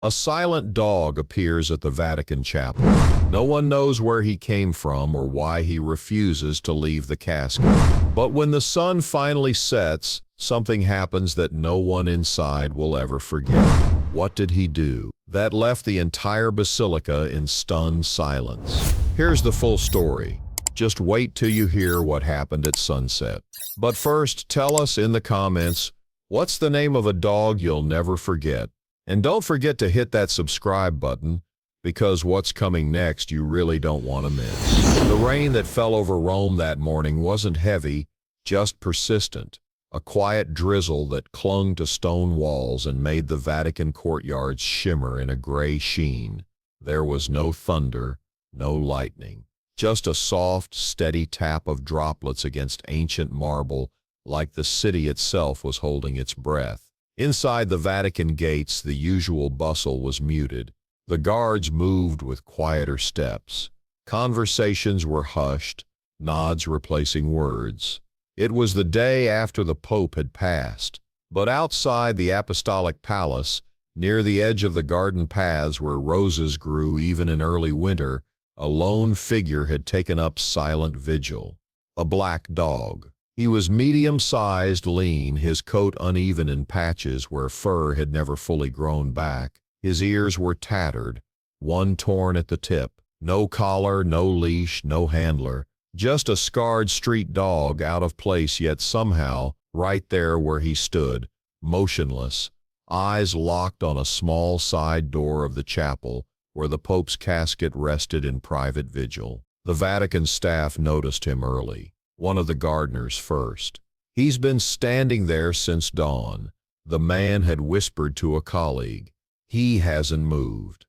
A silent dog appears at the Vatican chapel. No one knows where he came from or why he refuses to leave the casket. But when the sun finally sets, something happens that no one inside will ever forget. What did he do that left the entire basilica in stunned silence? Here's the full story. Just wait till you hear what happened at sunset. But first, tell us in the comments, what's the name of a dog you'll never forget? And don't forget to hit that subscribe button, because what's coming next you really don't want to miss. The rain that fell over Rome that morning wasn't heavy, just persistent. A quiet drizzle that clung to stone walls and made the Vatican courtyards shimmer in a gray sheen. There was no thunder, no lightning. Just a soft, steady tap of droplets against ancient marble, like the city itself was holding its breath. Inside the Vatican gates, the usual bustle was muted. The guards moved with quieter steps. Conversations were hushed, nods replacing words. It was the day after the Pope had passed, but outside the Apostolic Palace, near the edge of the garden paths where roses grew even in early winter, a lone figure had taken up silent vigil. A black dog. He was medium-sized, lean, his coat uneven in patches where fur had never fully grown back. His ears were tattered, one torn at the tip. No collar, no leash, no handler. Just a scarred street dog, out of place yet somehow, right there where he stood, motionless, eyes locked on a small side door of the chapel where the Pope's casket rested in private vigil. The Vatican staff noticed him early. One of the gardeners first. "He's been standing there since dawn," the man had whispered to a colleague. "He hasn't moved.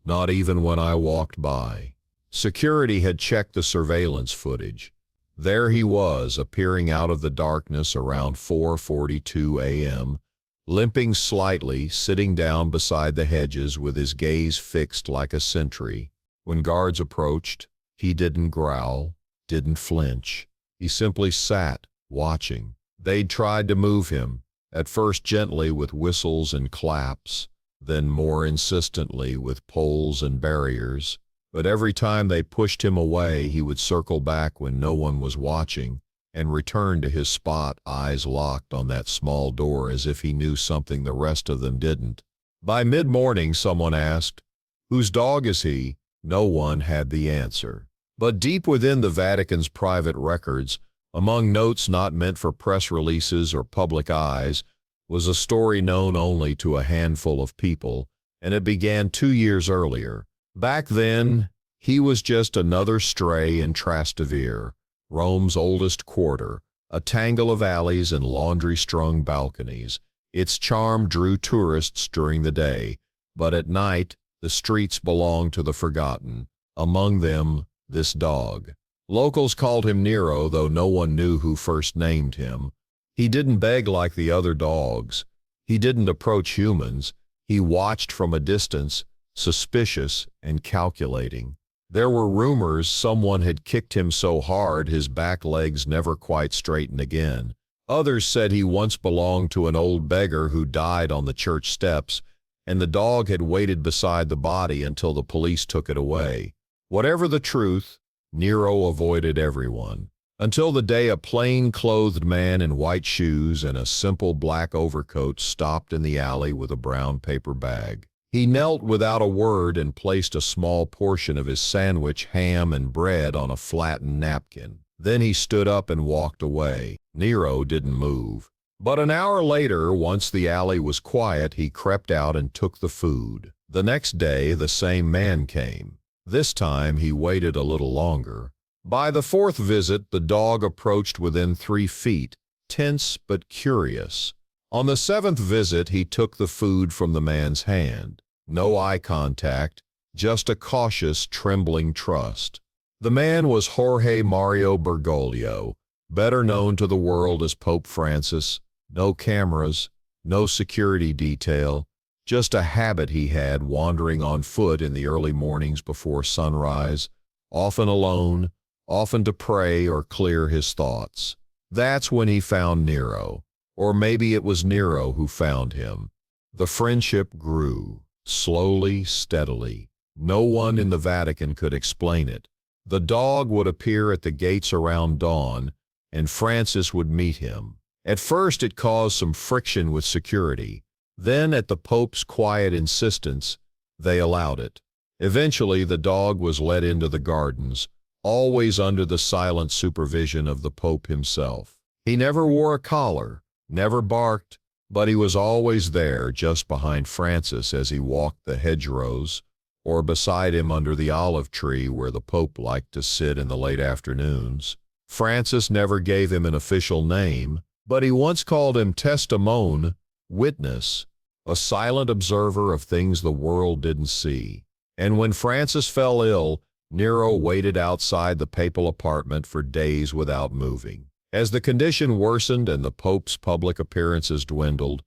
Not even when I walked by." Security had checked the surveillance footage. There he was, appearing out of the darkness around 4:42 a.m., limping slightly, sitting down beside the hedges with his gaze fixed like a sentry. When guards approached, he didn't growl, didn't flinch. He simply sat, watching. They'd tried to move him, at first gently with whistles and claps, then more insistently with poles and barriers. But every time they pushed him away, he would circle back when no one was watching and return to his spot, eyes locked on that small door as if he knew something the rest of them didn't. By mid-morning, someone asked, "Whose dog is he?" No one had the answer. But deep within the Vatican's private records, among notes not meant for press releases or public eyes, was a story known only to a handful of people, and it began 2 years earlier. Back then, he was just another stray in Trastevere, Rome's oldest quarter, a tangle of alleys and laundry-strung balconies. Its charm drew tourists during the day, but at night, the streets belonged to the forgotten. Among them, this dog. Locals called him Nero, though no one knew who first named him. He didn't beg like the other dogs. He didn't approach humans. He watched from a distance, suspicious and calculating. There were rumors someone had kicked him so hard his back legs never quite straightened again. Others said he once belonged to an old beggar who died on the church steps, and the dog had waited beside the body until the police took it away. Whatever the truth, Nero avoided everyone, until the day a plain-clothed man in white shoes and a simple black overcoat stopped in the alley with a brown paper bag. He knelt without a word and placed a small portion of his sandwich, ham and bread on a flattened napkin. Then he stood up and walked away. Nero didn't move. But an hour later, once the alley was quiet, he crept out and took the food. The next day, the same man came. This time, he waited a little longer. By the fourth visit, the dog approached within 3 feet, tense but curious. On the 7th visit, he took the food from the man's hand. No eye contact, just a cautious, trembling trust. The man was Jorge Mario Bergoglio, better known to the world as Pope Francis. No cameras, no security detail, just a habit he had, wandering on foot in the early mornings before sunrise, often alone, often to pray or clear his thoughts. That's when he found Nero. Or maybe it was Nero who found him. The friendship grew. slowly, steadily. No one in the Vatican could explain it. The dog would appear at the gates around dawn, and Francis would meet him. At first it caused some friction with security. Then, at the Pope's quiet insistence, they allowed it. Eventually the dog was led into the gardens, always under the silent supervision of the Pope himself. He never wore a collar, never barked, but he was always there just behind Francis as he walked the hedgerows, or beside him under the olive tree where the Pope liked to sit in the late afternoons. Francis never gave him an official name, but he once called him testimone, witness, a silent observer of things the world didn't see. And when Francis fell ill, Nero waited outside the papal apartment for days without moving. As the condition worsened and the Pope's public appearances dwindled,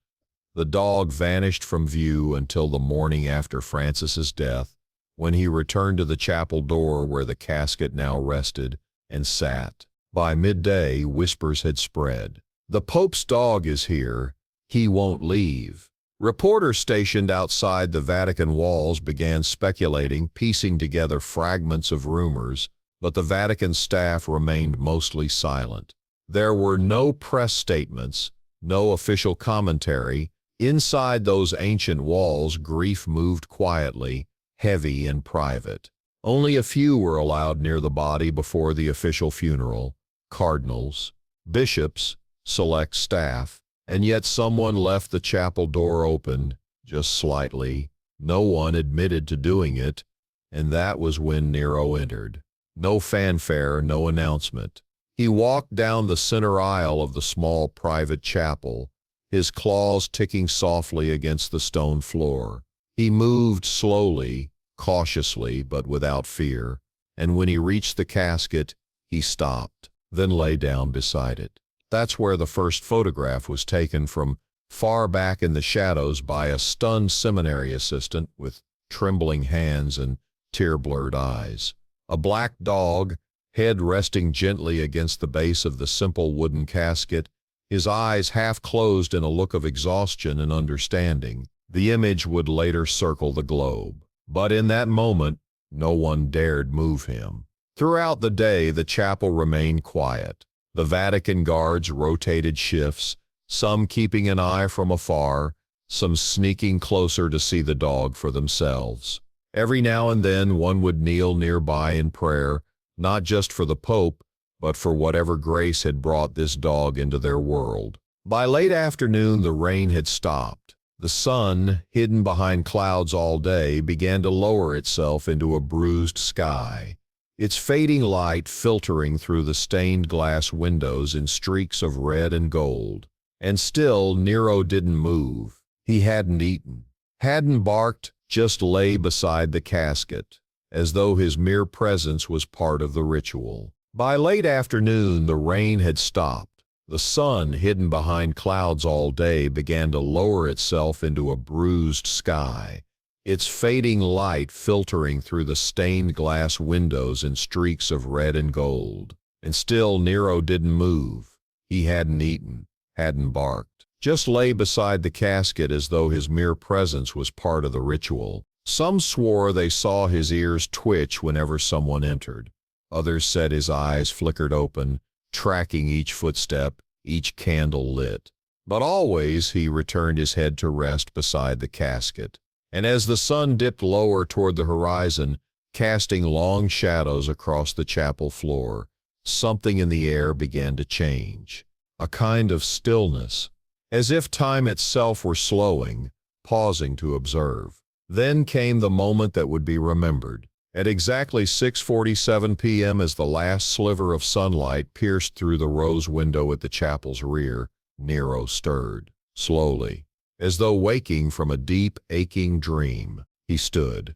the dog vanished from view until the morning after Francis's death, when he returned to the chapel door where the casket now rested and sat. By midday, whispers had spread. "The Pope's dog is here. He won't leave." Reporters stationed outside the Vatican walls began speculating, piecing together fragments of rumors, but the Vatican staff remained mostly silent. There were no press statements, no official commentary. Inside those ancient walls, grief moved quietly, heavy and private. Only a few were allowed near the body before the official funeral: cardinals, bishops, select staff. And yet someone left the chapel door open, just slightly. No one admitted to doing it, and that was when Nero entered. No fanfare, no announcement. He walked down the center aisle of the small private chapel, his claws ticking softly against the stone floor. He moved slowly, cautiously, but without fear, and when he reached the casket, he stopped, then lay down beside it. That's where the first photograph was taken, from far back in the shadows by a stunned seminary assistant with trembling hands and tear-blurred eyes. A black dog, head resting gently against the base of the simple wooden casket, his eyes half closed in a look of exhaustion and understanding. The image would later circle the globe. But in that moment, no one dared move him. Throughout the day, the chapel remained quiet. The Vatican guards rotated shifts, some keeping an eye from afar, some sneaking closer to see the dog for themselves. Every now and then one would kneel nearby in prayer, not just for the Pope, but for whatever grace had brought this dog into their world. By late afternoon, the rain had stopped. The sun, hidden behind clouds all day, began to lower itself into a bruised sky, its fading light filtering through the stained glass windows in streaks of red and gold. And still Nero didn't move. He hadn't eaten, hadn't barked, just lay beside the casket, as though his mere presence was part of the ritual. By late afternoon, the rain had stopped. The sun, hidden behind clouds all day, began to lower itself into a bruised sky, its fading light filtering through the stained glass windows in streaks of red and gold. And still Nero didn't move. He hadn't eaten, hadn't barked, just lay beside the casket as though his mere presence was part of the ritual. Some swore they saw his ears twitch whenever someone entered. Others said his eyes flickered open, tracking each footstep, each candle lit. But always he returned his head to rest beside the casket. And as the sun dipped lower toward the horizon, casting long shadows across the chapel floor, something in the air began to change. A kind of stillness, as if time itself were slowing, pausing to observe. Then came the moment that would be remembered. At exactly 6:47 p.m., as the last sliver of sunlight pierced through the rose window at the chapel's rear, Nero stirred. Slowly, as though waking from a deep, aching dream, he stood.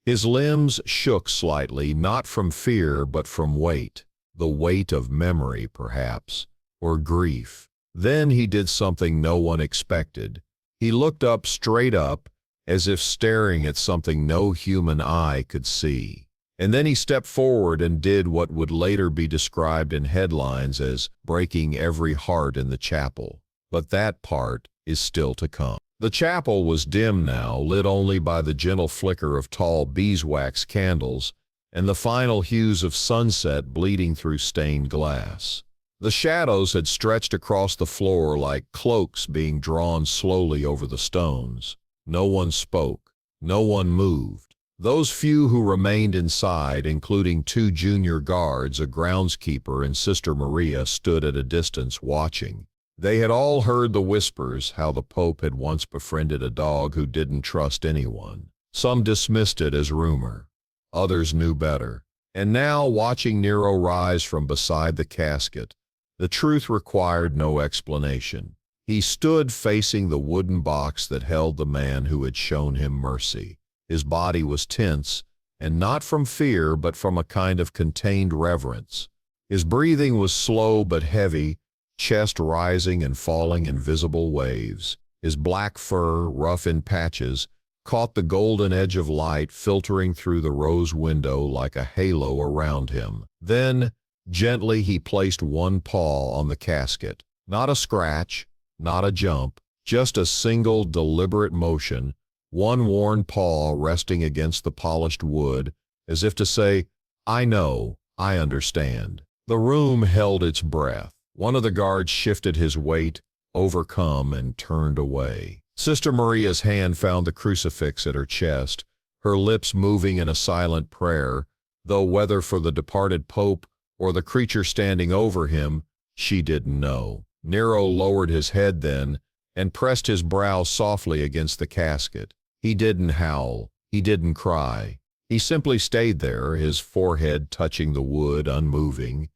His limbs shook slightly, not from fear but from weight, the weight of memory perhaps, or grief. Then he did something no one expected. He looked up, straight up, as if staring at something no human eye could see. And then he stepped forward and did what would later be described in headlines as breaking every heart in the chapel. But that part is still to come. The chapel was dim now, lit only by the gentle flicker of tall beeswax candles and the final hues of sunset bleeding through stained glass. The shadows had stretched across the floor like cloaks being drawn slowly over the stones. No one spoke. No one moved. Those few who remained inside, including 2 junior guards, a groundskeeper, and Sister Maria, stood at a distance watching. They had all heard the whispers, how the Pope had once befriended a dog who didn't trust anyone. Some dismissed it as rumor. Others knew better. And now, watching Nero rise from beside the casket, the truth required no explanation. He stood facing the wooden box that held the man who had shown him mercy. His body was tense, and not from fear but from a kind of contained reverence. His breathing was slow but heavy, chest rising and falling in visible waves. His black fur, rough in patches, caught the golden edge of light filtering through the rose window like a halo around him. Then, gently he placed one paw on the casket. Not a scratch, not a jump, just a single deliberate motion, one worn paw resting against the polished wood, as if to say, "I know, I understand." The room held its breath. One of the guards shifted his weight, overcome, and turned away. Sister Maria's hand found the crucifix at her chest, her lips moving in a silent prayer, though whether for the departed Pope or the creature standing over him, she didn't know. Nero lowered his head then and pressed his brow softly against the casket. He didn't howl. He didn't cry. He simply stayed there, his forehead touching the wood, unmoving,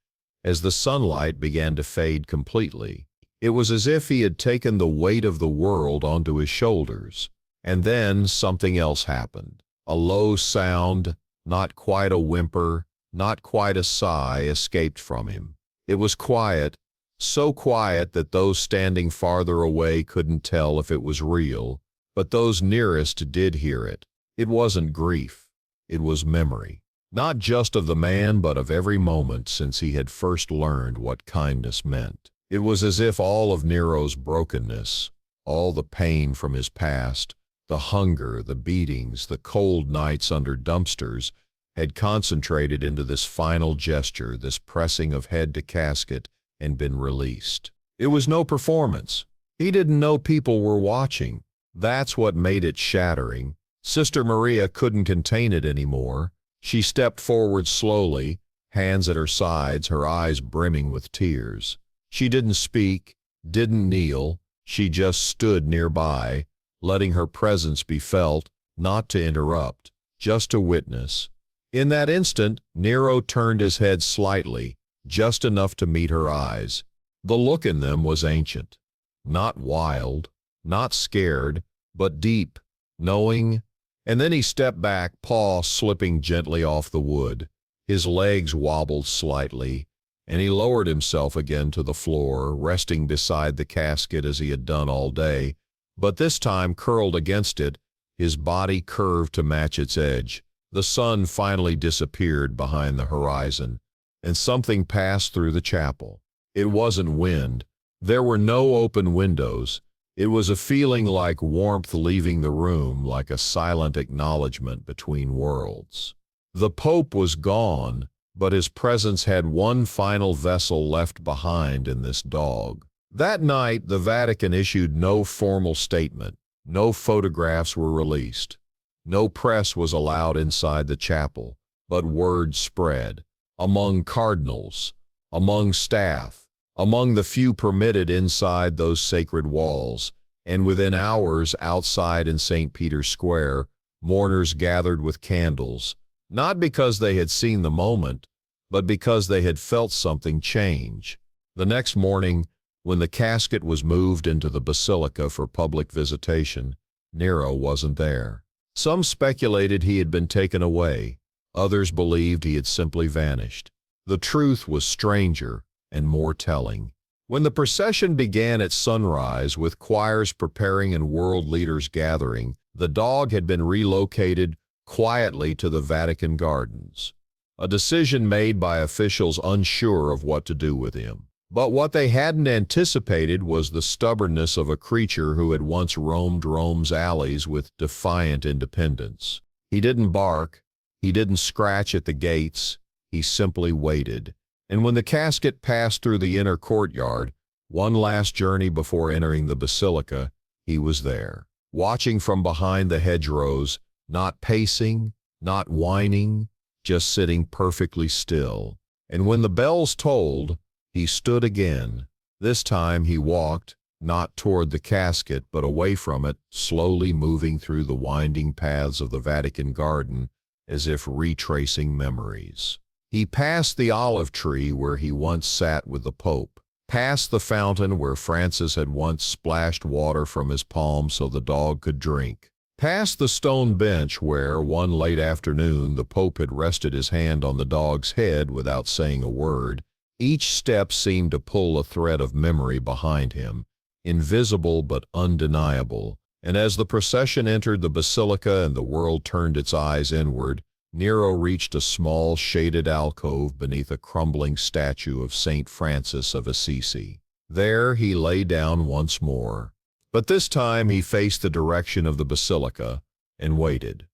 as the sunlight began to fade completely. It was as if he had taken the weight of the world onto his shoulders. And then something else happened. A low sound, not quite a whimper, not quite a sigh, escaped from him. It was quiet, so quiet that those standing farther away couldn't tell if it was real, but those nearest did hear it. It wasn't grief. It was memory. Not just of the man, but of every moment since he had first learned what kindness meant. It was as if all of Nero's brokenness, all the pain from his past, the hunger, the beatings, the cold nights under dumpsters, had concentrated into this final gesture, this pressing of head to casket, and been released. It was no performance. He didn't know people were watching. That's what made it shattering. Sister Maria couldn't contain it anymore. She stepped forward slowly, hands at her sides, her eyes brimming with tears. She didn't speak, didn't kneel. She just stood nearby, letting her presence be felt, not to interrupt, just to witness. In that instant, Nero turned his head slightly, just enough to meet her eyes. The look in them was ancient. Not wild, not scared, but deep, knowing. And then he stepped back, paw slipping gently off the wood. His legs wobbled slightly, and he lowered himself again to the floor, resting beside the casket as he had done all day, but this time curled against it, his body curved to match its edge. The sun finally disappeared behind the horizon, and something passed through the chapel. It wasn't wind. There were no open windows. It was a feeling like warmth leaving the room, like a silent acknowledgement between worlds. The Pope was gone, but his presence had one final vessel left behind in this dog. That night, the Vatican issued no formal statement. No photographs were released. No press was allowed inside the chapel, but word spread. Among cardinals, among staff, among the few permitted inside those sacred walls, and within hours outside in St. Peter's Square, mourners gathered with candles, not because they had seen the moment, but because they had felt something change. The next morning, when the casket was moved into the Basilica for public visitation, Nero wasn't there. Some speculated he had been taken away. Others believed he had simply vanished. The truth was stranger and more telling. When the procession began at sunrise, with choirs preparing and world leaders gathering, the dog had been relocated quietly to the Vatican gardens, a decision made by officials unsure of what to do with him. But what they hadn't anticipated was the stubbornness of a creature who had once roamed Rome's alleys with defiant independence. He didn't bark, he didn't scratch at the gates, he simply waited. And when the casket passed through the inner courtyard, one last journey before entering the Basilica, he was there, watching from behind the hedgerows, not pacing, not whining, just sitting perfectly still. And when the bells tolled, he stood again. This time he walked, not toward the casket but away from it, slowly moving through the winding paths of the Vatican garden, as if retracing memories. He passed the olive tree where he once sat with the Pope, past the fountain where Francis had once splashed water from his palm so the dog could drink, past the stone bench where, one late afternoon, the Pope had rested his hand on the dog's head without saying a word. Each step seemed to pull a thread of memory behind him, invisible but undeniable, and as the procession entered the Basilica and the world turned its eyes inward, Nero reached a small shaded alcove beneath a crumbling statue of Saint Francis of Assisi. There he lay down once more, but this time he faced the direction of the Basilica and waited.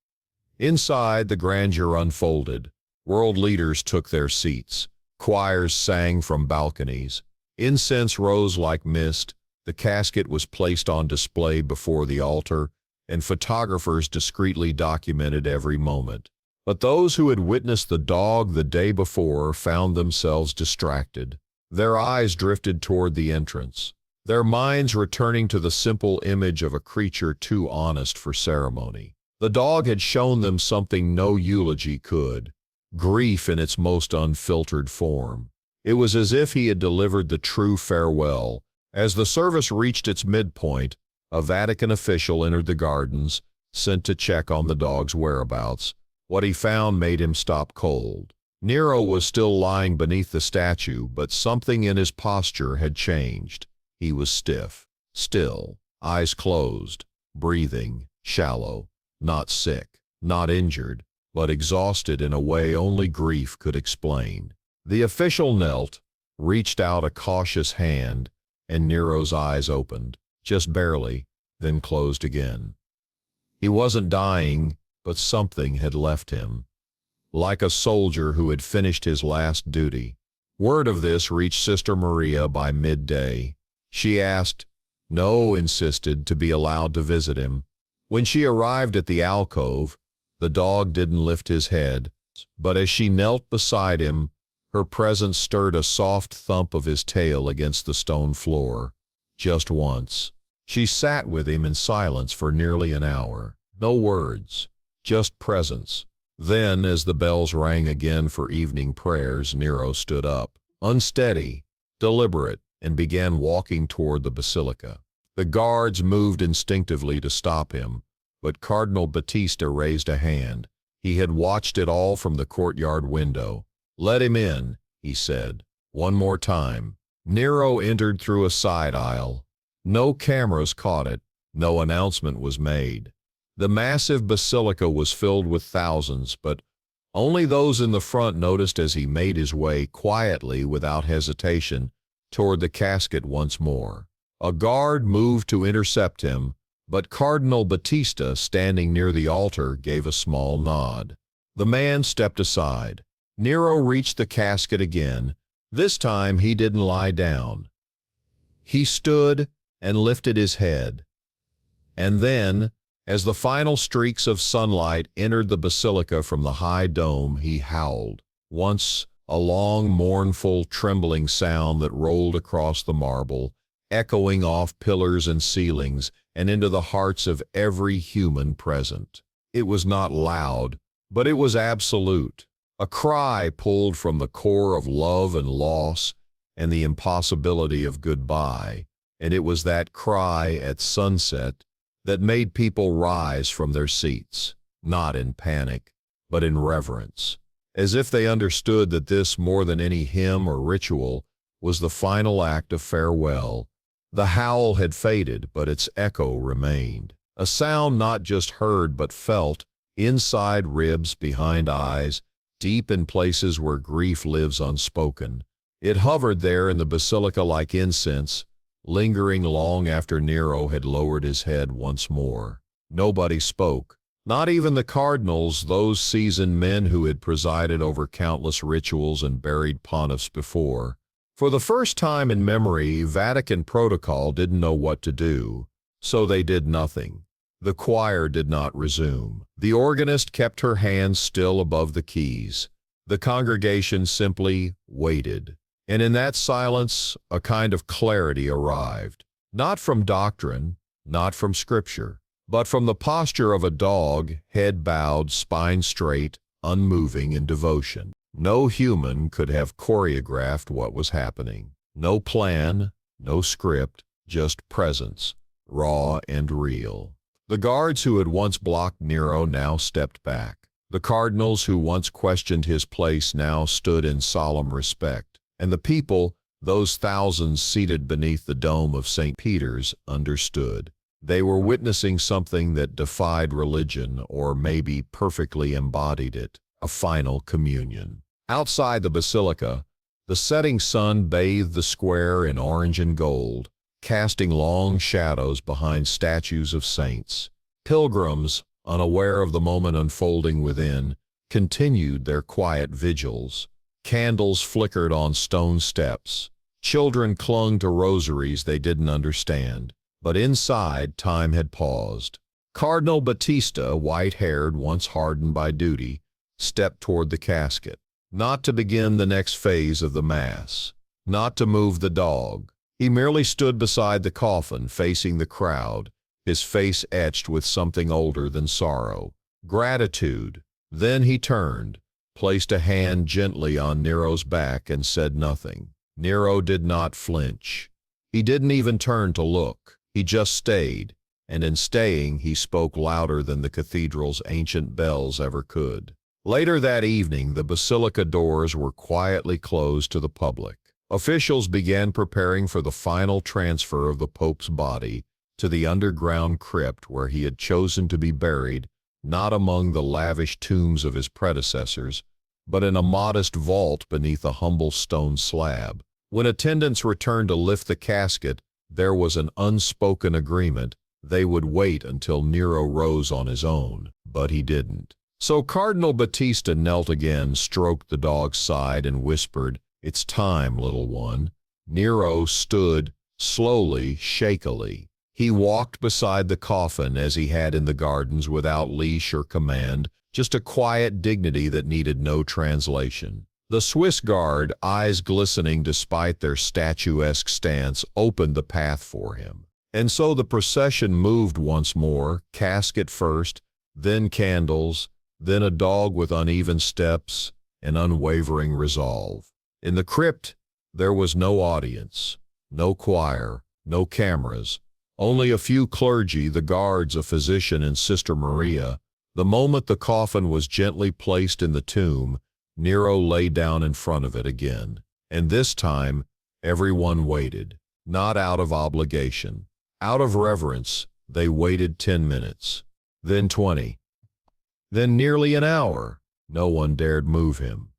Inside, the grandeur unfolded. World leaders took their seats. Choirs sang from balconies. Incense rose like mist. The casket was placed on display before the altar, and photographers discreetly documented every moment. But those who had witnessed the dog the day before found themselves distracted. Their eyes drifted toward the entrance, their minds returning to the simple image of a creature too honest for ceremony. The dog had shown them something no eulogy could. Grief in its most unfiltered form. It was as if he had delivered the true farewell. As the service reached its midpoint, a Vatican official entered the gardens, sent to check on the dog's whereabouts. What he found made him stop cold. Nero was still lying beneath the statue, but something in his posture had changed. He was stiff, still, eyes closed, breathing, shallow, not sick, not injured, but exhausted in a way only grief could explain. The official knelt, reached out a cautious hand, and Nero's eyes opened, just barely, then closed again. He wasn't dying, but something had left him. Like a soldier who had finished his last duty. Word of this reached Sister Maria by midday. She asked, no, insisted, to be allowed to visit him. When she arrived at the alcove, the dog didn't lift his head, but as she knelt beside him, her presence stirred a soft thump of his tail against the stone floor. Just once. She sat with him in silence for nearly an hour. No words, just presence. Then, as the bells rang again for evening prayers, Nero stood up, unsteady, deliberate, and began walking toward the Basilica. The guards moved instinctively to stop him, but Cardinal Battista raised a hand. He had watched it all from the courtyard window. Let him in, he said. One more time. Nero entered through a side aisle. No cameras caught it. No announcement was made. The massive basilica was filled with thousands, but only those in the front noticed as he made his way quietly, without hesitation, toward the casket once more. A guard moved to intercept him, but Cardinal Battista, standing near the altar, gave a small nod. The man stepped aside. Nero reached the casket again. This time he didn't lie down. He stood and lifted his head. And then, as the final streaks of sunlight entered the basilica from the high dome, he howled. Once, a long, mournful, trembling sound that rolled across the marble, echoing off pillars and ceilings and into the hearts of every human present. It was not loud, but it was absolute. A cry pulled from the core of love and loss and the impossibility of goodbye, and it was that cry at sunset that made people rise from their seats, not in panic, but in reverence, as if they understood that this, more than any hymn or ritual, was the final act of farewell. The howl had faded, but its echo remained, a sound not just heard but felt, inside ribs, behind eyes, deep in places where grief lives unspoken. It hovered there in the basilica like incense, lingering long after Nero had lowered his head once more. Nobody spoke, not even the cardinals, those seasoned men who had presided over countless rituals and buried pontiffs before. For the first time in memory, Vatican protocol didn't know what to do, so they did nothing. The choir did not resume. The organist kept her hands still above the keys. The congregation simply waited. And in that silence, a kind of clarity arrived. Not from doctrine, not from scripture, but from the posture of a dog, head bowed, spine straight, unmoving in devotion. No human could have choreographed what was happening. No plan, no script, just presence, raw and real. The guards who had once blocked Nero now stepped back. The cardinals who once questioned his place now stood in solemn respect. And the people, those thousands seated beneath the dome of St. Peter's, understood. They were witnessing something that defied religion, or maybe perfectly embodied it, a final communion. Outside the basilica, the setting sun bathed the square in orange and gold, casting long shadows behind statues of saints. Pilgrims, unaware of the moment unfolding within, continued their quiet vigils. Candles flickered on stone steps. Children clung to rosaries they didn't understand. But inside, time had paused. Cardinal Battista, white-haired, once hardened by duty, stepped toward the casket. Not to begin the next phase of the Mass. Not to move the dog. He merely stood beside the coffin, facing the crowd, his face etched with something older than sorrow. Gratitude. Then he turned, placed a hand gently on Nero's back, and said nothing. Nero did not flinch. He didn't even turn to look. He just stayed, and in staying he spoke louder than the cathedral's ancient bells ever could. Later that evening, the basilica doors were quietly closed to the public. Officials began preparing for the final transfer of the Pope's body to the underground crypt where he had chosen to be buried, not among the lavish tombs of his predecessors, but in a modest vault beneath a humble stone slab. When attendants returned to lift the casket, there was an unspoken agreement. They would wait until Nero rose on his own, but he didn't. So Cardinal Battista knelt again, stroked the dog's side, and whispered, "It's time, little one." Nero stood, slowly, shakily. He walked beside the coffin as he had in the gardens, without leash or command, just a quiet dignity that needed no translation. The Swiss guard, eyes glistening despite their statuesque stance, opened the path for him. And so the procession moved once more, casket first, then candles, then a dog with uneven steps and unwavering resolve. In the crypt, there was no audience, no choir, no cameras, only a few clergy, the guards, a physician, and Sister Maria. The moment the coffin was gently placed in the tomb, Nero lay down in front of it again. And this time, everyone waited, not out of obligation. Out of reverence, they waited 10 minutes, then 20, then nearly an hour. No one dared move him.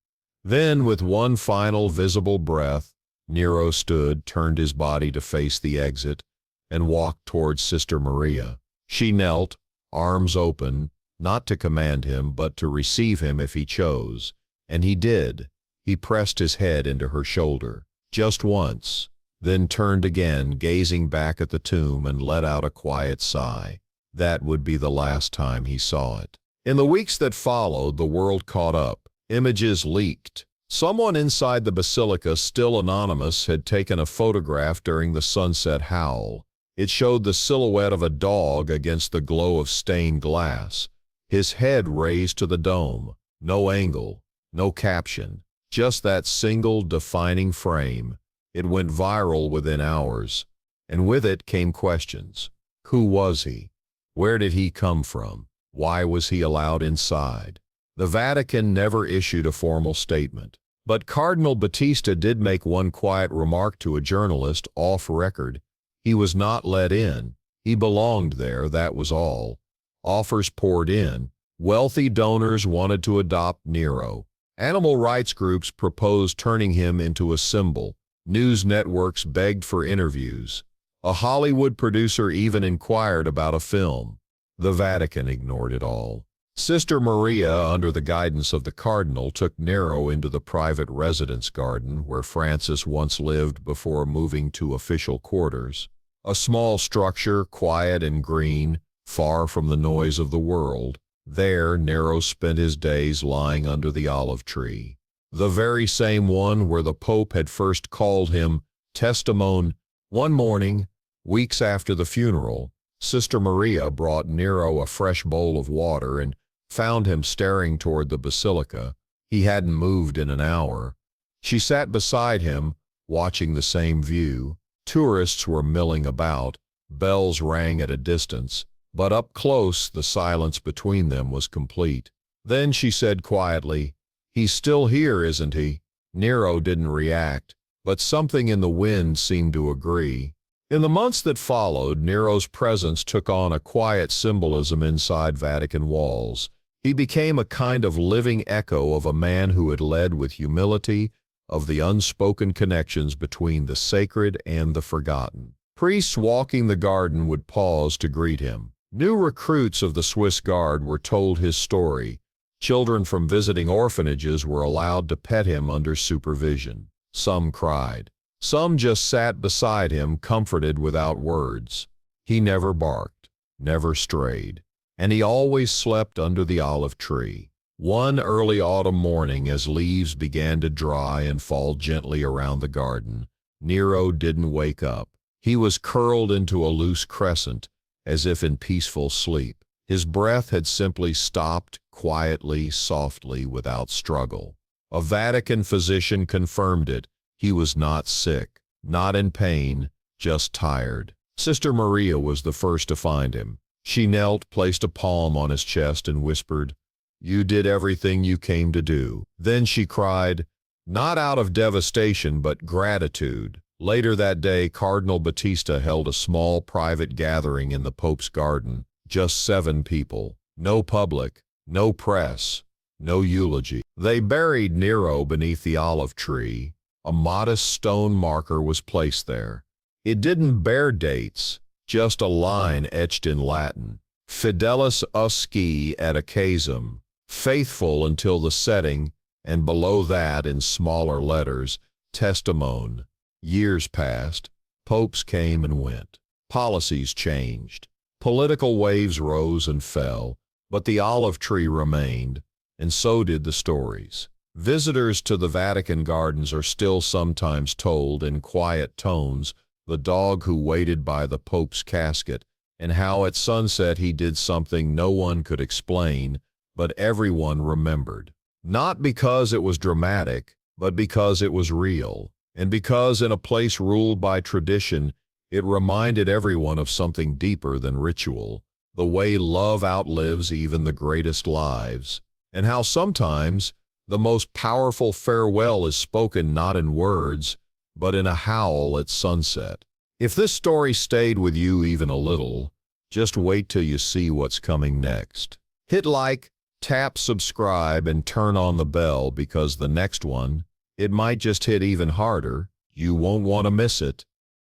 Then, with one final visible breath, Nero stood, turned his body to face the exit, and walked towards Sister Maria. She knelt, arms open, not to command him, but to receive him if he chose. And he did. He pressed his head into her shoulder, just once, then turned again, gazing back at the tomb, and let out a quiet sigh. That would be the last time he saw it. In the weeks that followed, the world caught up. Images leaked. Someone inside the basilica, still anonymous, had taken a photograph during the sunset howl. It showed the silhouette of a dog against the glow of stained glass, his head raised to the dome. No angle, no caption, just that single defining frame. It went viral within hours, and with it came questions. Who was he? Where did he come from? Why was he allowed inside? The Vatican never issued a formal statement, but Cardinal Battista did make one quiet remark to a journalist off record. He was not let in. He belonged there, that was all. Offers poured in. Wealthy donors wanted to adopt Nero. Animal rights groups proposed turning him into a symbol. News networks begged for interviews. A Hollywood producer even inquired about a film. The Vatican ignored it all. Sister Maria, under the guidance of the cardinal, took Nero into the private residence garden where Francis once lived before moving to official quarters. A small structure, quiet and green, far from the noise of the world. There, Nero spent his days lying under the olive tree, the very same one where the Pope had first called him testimone. One morning, weeks after the funeral, Sister Maria brought Nero a fresh bowl of water and found him staring toward the Basilica. He hadn't moved in an hour. She sat beside him, watching the same view. Tourists were milling about, bells rang at a distance, but up close the silence between them was complete. Then she said quietly, "He's still here, isn't he?" Nero didn't react, but something in the wind seemed to agree. In the months that followed, Nero's presence took on a quiet symbolism inside Vatican walls. He became a kind of living echo of a man who had led with humility, of the unspoken connections between the sacred and the forgotten. Priests walking the garden would pause to greet him. New recruits of the Swiss Guard were told his story. Children from visiting orphanages were allowed to pet him under supervision. Some cried. Some just sat beside him, comforted without words. He never barked, never strayed, and he always slept under the olive tree. One early autumn morning, as leaves began to dry and fall gently around the garden, Nero didn't wake up. He was curled into a loose crescent, as if in peaceful sleep. His breath had simply stopped, quietly, softly, without struggle. A Vatican physician confirmed it. He was not sick, not in pain, just tired. Sister Maria was the first to find him. She knelt, placed a palm on his chest, and whispered, "You did everything you came to do." Then she cried, not out of devastation but gratitude. Later that day, Cardinal Battista held a small private gathering in the Pope's garden. Just 7 people. No public, no press, no eulogy. They buried Nero beneath the olive tree. A modest stone marker was placed there. It didn't bear dates, just a line etched in Latin. Fidelis usque ad occasum, faithful until the setting, and below that in smaller letters, testimone. Years passed. Popes came and went. Policies changed. Political waves rose and fell, but the olive tree remained, and so did the stories. Visitors to the Vatican gardens are still sometimes told in quiet tones the dog who waited by the Pope's casket, and how at sunset he did something no one could explain, but everyone remembered. Not because it was dramatic, but because it was real, and because in a place ruled by tradition, it reminded everyone of something deeper than ritual, the way love outlives even the greatest lives, and how sometimes the most powerful farewell is spoken not in words, but in a howl at sunset. If this story stayed with you even a little, just wait till you see what's coming next. Hit like, tap subscribe, and turn on the bell, because the next one, it might just hit even harder. You won't want to miss it.